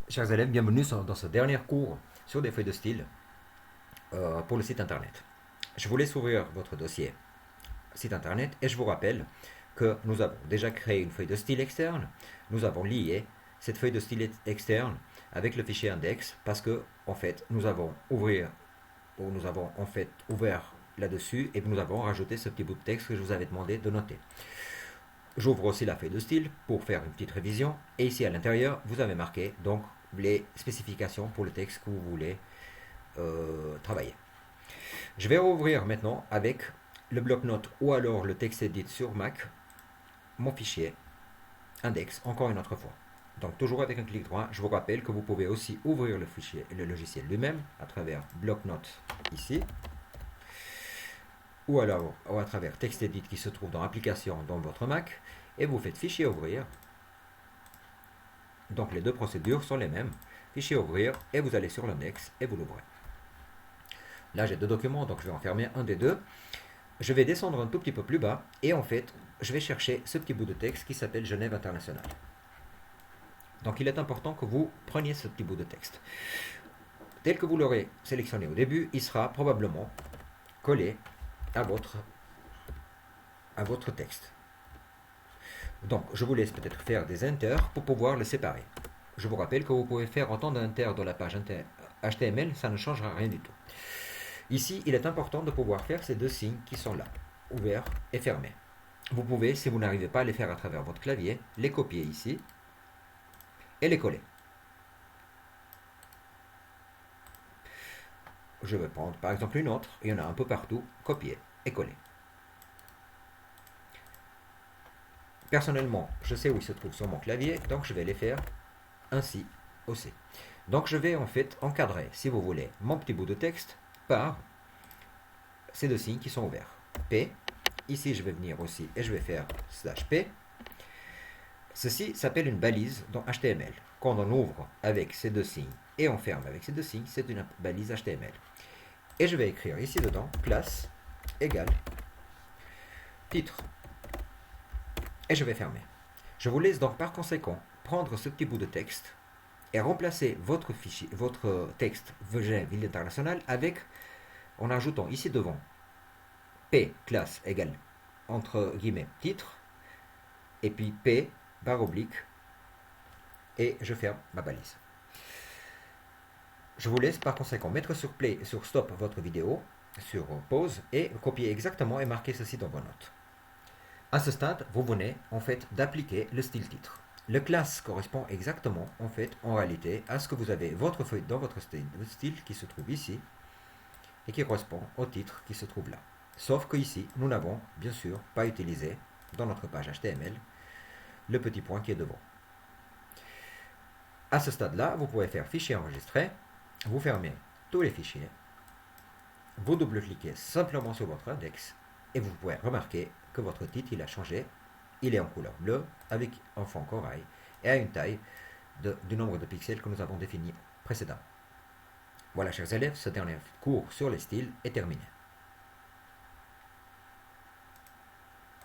Chers élèves, bienvenue dans ce dernier cours sur des feuilles de style pour le site internet. Je vous laisse ouvrir votre dossier site internet et je vous rappelle que nous avons déjà créé une feuille de style externe. Nous avons lié cette feuille de style externe avec le fichier index parce que en fait nous avons ouvert là-dessus et nous avons rajouté ce petit bout de texte que je vous avais demandé de noter. J'ouvre aussi la feuille de style pour faire une petite révision. Et ici à l'intérieur, vous avez marqué donc les spécifications pour le texte que vous voulez travailler. Je vais rouvrir maintenant avec le bloc-notes ou alors le texte edit sur Mac, mon fichier index, encore une autre fois. Donc toujours avec un clic droit, je vous rappelle que vous pouvez aussi ouvrir le fichier, le logiciel lui-même à travers bloc-notes ici, ou alors à travers TextEdit qui se trouve dans Application dans votre Mac, et vous faites Fichier ouvrir. Donc les deux procédures sont les mêmes. Fichier ouvrir, et vous allez sur l'index et vous l'ouvrez. Là j'ai deux documents, donc je vais en fermer un des deux. Je vais descendre un tout petit peu plus bas, et en fait, je vais chercher ce petit bout de texte qui s'appelle Genève International. Donc il est important que vous preniez ce petit bout de texte. Tel que vous l'aurez sélectionné au début, il sera probablement collé à votre texte. Donc, je vous laisse peut-être faire des enters pour pouvoir le séparer. Je vous rappelle que vous pouvez faire autant d'enters dans la page HTML, ça ne changera rien du tout. Ici, il est important de pouvoir faire ces deux signes qui sont là, ouverts et fermés. Vous pouvez, si vous n'arrivez pas à les faire à travers votre clavier, les copier ici et les coller. Je vais prendre par exemple une autre, il y en a un peu partout, copier et coller. Personnellement, je sais où il se trouve sur mon clavier, donc je vais les faire ainsi aussi. Donc je vais en fait encadrer, si vous voulez, mon petit bout de texte par ces deux signes qui sont ouverts. P, ici je vais venir aussi et je vais faire /P. Ceci s'appelle une balise dans HTML. Quand on ouvre avec ces deux signes et on ferme avec ces deux signes, c'est une balise HTML. Et je vais écrire ici dedans, classe égale titre. Et je vais fermer. Je vous laisse donc par conséquent prendre ce petit bout de texte et remplacer votre fichier, votre texte Genève Ville Internationale avec, en ajoutant ici devant P classe égale entre guillemets titre et puis P barre oblique et je ferme ma balise. Je vous laisse par conséquent mettre sur play, sur stop votre vidéo, sur pause et copier exactement et marquer ceci dans vos notes. À ce stade, vous venez en fait d'appliquer le style titre. Le classe correspond exactement en fait en réalité à ce que vous avez votre feuille dans votre style qui se trouve ici et qui correspond au titre qui se trouve là. Sauf que ici, nous n'avons bien sûr pas utilisé dans notre page HTML le petit point qui est devant. À ce stade-là, vous pouvez faire fichier enregistré, vous fermez tous les fichiers, vous double-cliquez simplement sur votre index et vous pouvez remarquer que votre titre il a changé, il est en couleur bleue avec un fond corail et à une taille du nombre de pixels que nous avons défini précédemment. Voilà chers élèves, ce dernier cours sur les styles est terminé.